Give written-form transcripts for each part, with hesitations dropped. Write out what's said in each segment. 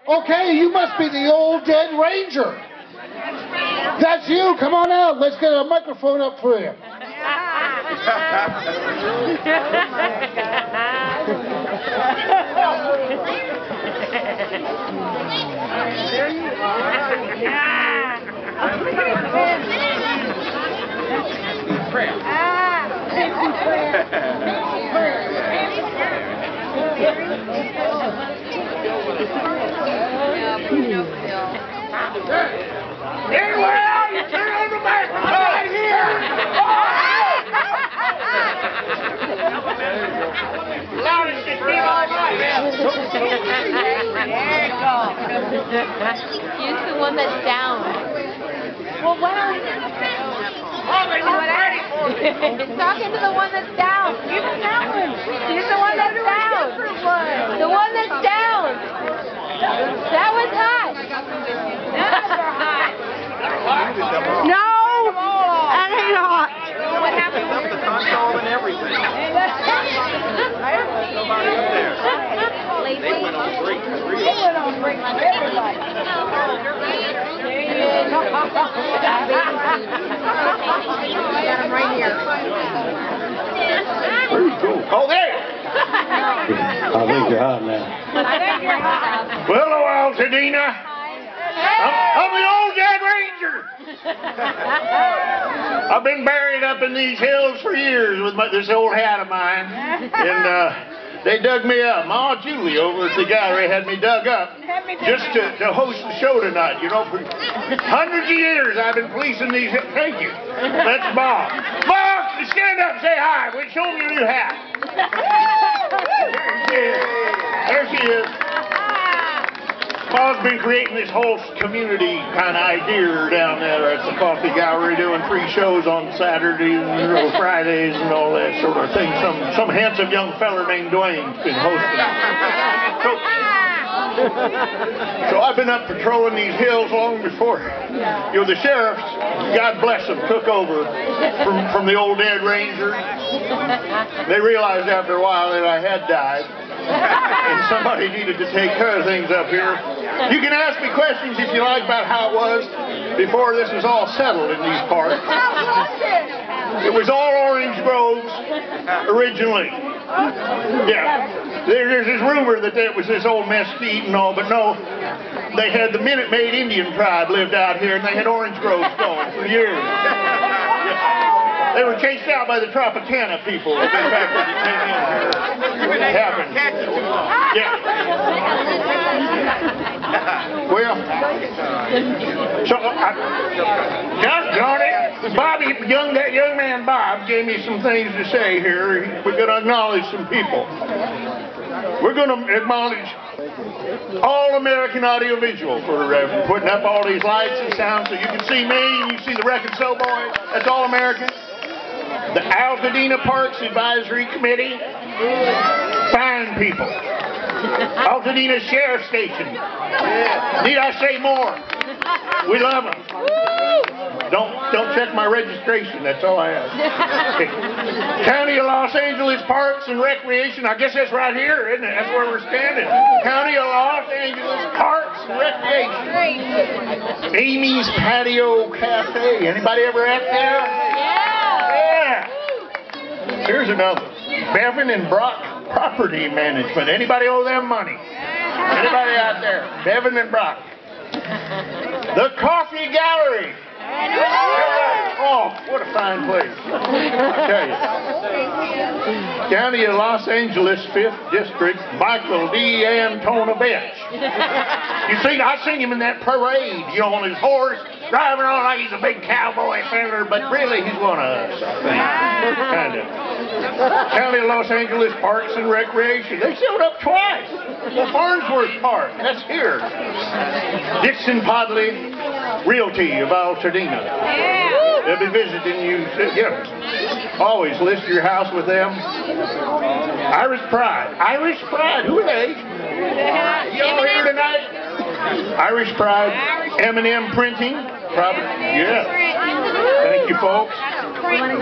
Okay, you must be the old dead ranger. That's you. Come on out. Let's get a microphone up for you. There you are. Anywhere out, you turn on the back right here. Loudest it's been all night. There you go. Use the one that's down. Well, why don't we... It's talking to the one that's down. Use that one. Use the one that's down. The one that's down. That was hot. No, that ain't hot. What happened? The console and everything. Nobody up there. They went on break. They went on break for everybody. Got him right here. Oh, there. I think you're hot now. Well, hello, Altadena. I'm the old dead ranger. I've been buried up in these hills for years with this old hat of mine, and they dug me up. Ma Julie over at the gallery had me dug up just to host the show tonight. You know, for hundreds of years I've been policing these hills. Thank you. That's Ma. Ma, stand up and say hi. We'll show me your new hat. There she is. Paul's been creating this whole community kind of idea down there at the coffee gallery, doing free shows on Saturdays and Fridays and all that sort of thing. Some handsome young feller named Dwayne's been hosting. So I've been up patrolling these hills long before, you know, the sheriffs, God bless them, took over from the old dead ranger. They realized after a while that I had died. And somebody needed to take care of things up here. You can ask me questions if you like about how it was before this was all settled in these parts. It was all orange groves originally. Yeah. There's this rumor that it was this old mesquite and all, but no. They had the Minute Maid Indian tribe lived out here, and they had orange groves going for years. Yeah. They were chased out by the Tropicana people. In fact, when they came in here, it happened. Yeah. Well, so Johnny, Bobby, that young man Bob gave me some things to say here. We're going to acknowledge some people. We're going to acknowledge All American Audiovisual for putting up all these lights and sounds so you can see me and you see the Record Show Boys. That's All American. The Altadena Parks Advisory Committee, fine people. Altadena Sheriff Station. Need I say more? We love them. Don't check my registration. That's all I ask. County of Los Angeles Parks and Recreation. I guess that's right here, isn't it? That's where we're standing. County of Los Angeles Parks and Recreation. Amy's Patio Cafe. Anybody ever at there? Yeah. Here's another. Bevan and Brock Property Management. Anybody owe them money? Anybody out there? Bevan and Brock. The Coffee Gallery. Oh, what a fine place. I tell you. County of Los Angeles, 5th District, Michael D. Antonovich. You see, I seen him in that parade, you know, on his horse, driving on like he's a big cowboy feller, but really he's one of us, I think. Kind of. County of Los Angeles Parks and Recreation. They showed up twice. The Farnsworth Park, that's here. Dixon Podley Realty of Altadena. They'll be visiting you. Yeah. Always list your house with them. Irish Pride. Irish Pride. Who are they? You all here tonight? Irish Pride. M&M Printing. Probably. Yeah. Thank you, folks.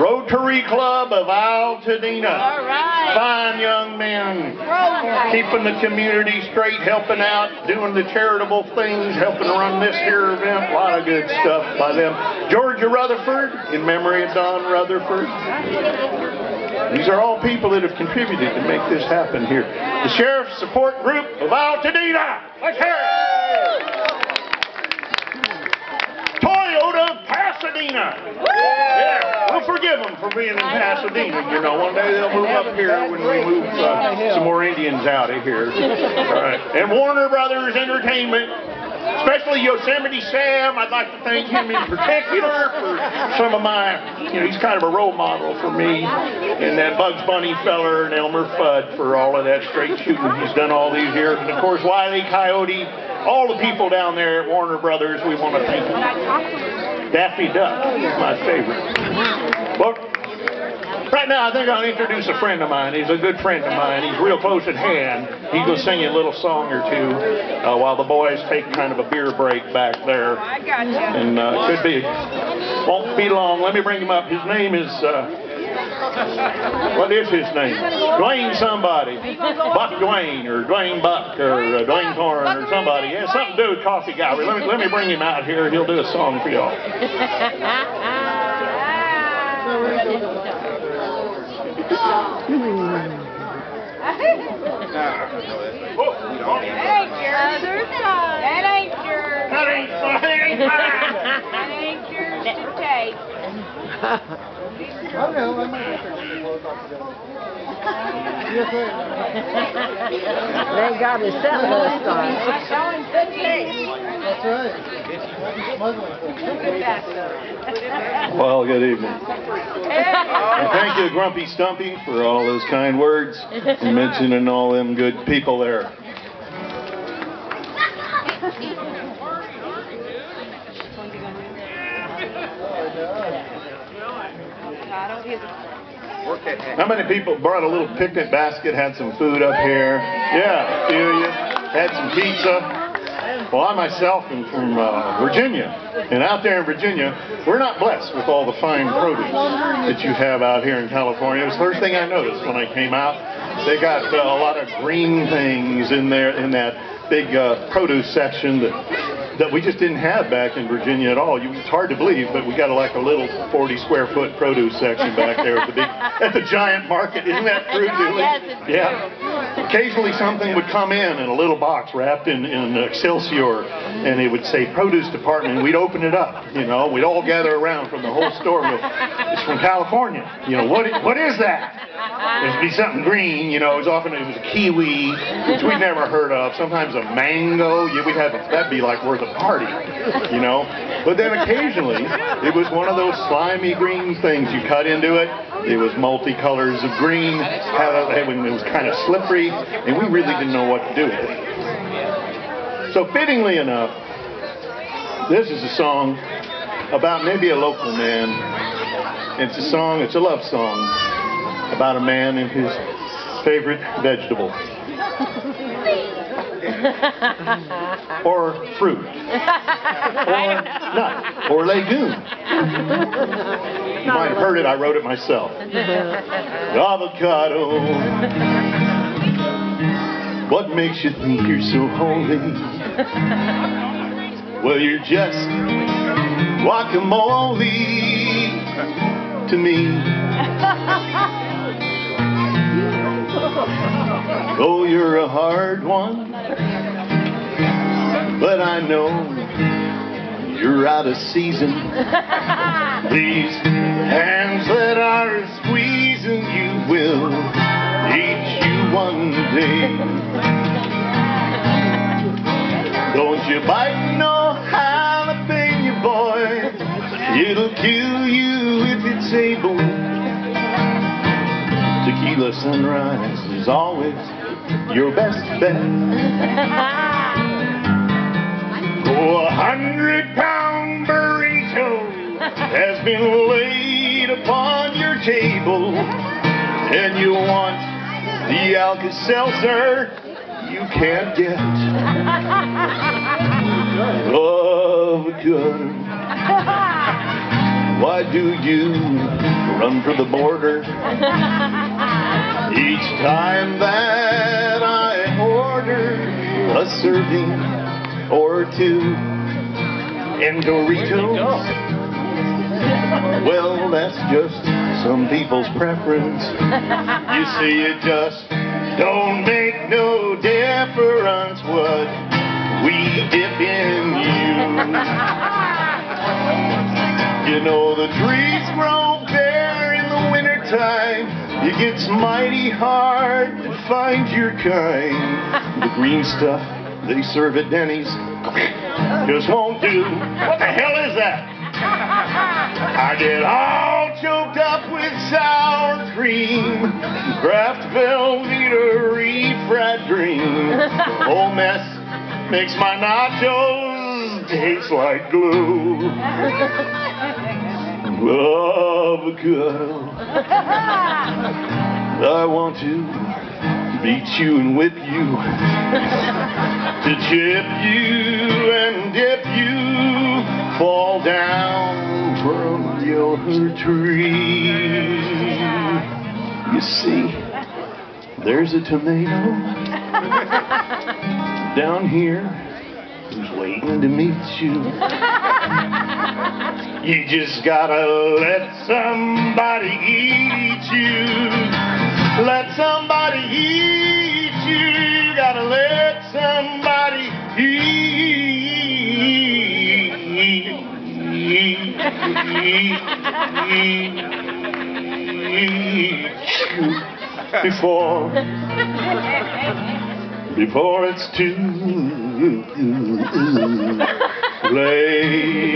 Rotary Club of Altadena. All right. Fine young men, keeping the community straight, helping out, doing the charitable things, helping run this here event. A lot of good stuff by them. Georgia Rutherford, in memory of Don Rutherford. These are all people that have contributed to make this happen here. The Sheriff's Support Group of Altadena. Let's hear it. Toyota of Pasadena. Yeah, we'll forgive them for being in Pasadena. You know, one day they'll move up here when we move some more Indians out of here. All right. And Warner Brothers Entertainment, especially Yosemite Sam. I'd like to thank him in particular for some of my, you know, he's kind of a role model for me. And that Bugs Bunny feller and Elmer Fudd for all of that straight shooting he's done all these years. And of course, Wile E. Coyote, all the people down there at Warner Brothers, we want to thank them. Daffy Duck is my favorite. Well, right now, I think I'll introduce a friend of mine. He's a good friend of mine. He's real close at hand. He's going to sing you a little song or two while the boys take kind of a beer break back there. I got you. And could be, won't be long. Let me bring him up. His name is, what is his name? Dwayne somebody. Buck Dwayne, or Dwayne Buck, or Dwayne Corn, or somebody. It has something to do with Coffee Gallery. Let me bring him out here. He'll do a song for y'all. That ain't yours. That ain't yours to take. They got his set list on. Showing good taste. That's right. Well, good evening. And thank you, Grumpy Stumpy, for all those kind words and mentioning all them good people there. How many people brought a little picnic basket, had some food up here? Yeah, a few of you. Had some pizza. Well, I myself am from Virginia, and out there in Virginia, we're not blessed with all the fine produce that you have out here in California. It was the first thing I noticed when I came out. They got a lot of green things in there, in that big produce section that we just didn't have back in Virginia at all. It's hard to believe, but we got like a little 40 square foot produce section back there at the giant market. Isn't that true, Julie? Yeah. Occasionally something would come in a little box wrapped in Excelsior, and it would say produce department, and we'd open it up. You know, we'd all gather around from the whole store and go, it's from California. You know, what is that? It'd be something green. You know, it was a kiwi, which we'd never heard of. Sometimes a mango. Yeah, that'd be like worth a party. You know, but then occasionally it was one of those slimy green things. You cut into it. It was multicolors of green. It was kind of slippery, and we really didn't know what to do with it. So fittingly enough, this is a song about maybe a local man. It's a love song about a man and his favorite vegetable. Or fruit. Or nut. Or legume. You might have heard it, I wrote it myself. Avocado. What makes you think you're so holy? Well, you're just guacamole to me. Oh, you're a hard one, but I know you're out of season. These hands that are squeezing you will eat you one day. Don't you bite no jalapeno, boy. It'll kill you if it's able. Tequila Sunrise is always your best bet. Oh, 100-pound burrito has been laid upon your table, and you want the Alka-Seltzer you can't get. Avocado. Why do you run for the border? Each time that I order a serving or two in Doritos, well, that's just some people's preference. You see, it just don't make no difference what we dip in you. You know, the trees grow bare in the wintertime. It gets mighty hard to find your kind. The green stuff they serve at Denny's just won't do. What the hell is that? I get all choked up with sour cream, Kraft Velveeta refried dream. The whole mess makes my nachos taste like glue. Avocado, I want to beat you and whip you, to chip you and dip you, fall down from your tree. You see, there's a tomato down here who's waiting to meet you. You just gotta let somebody eat you. Let somebody eat you. You gotta let somebody before it's too late.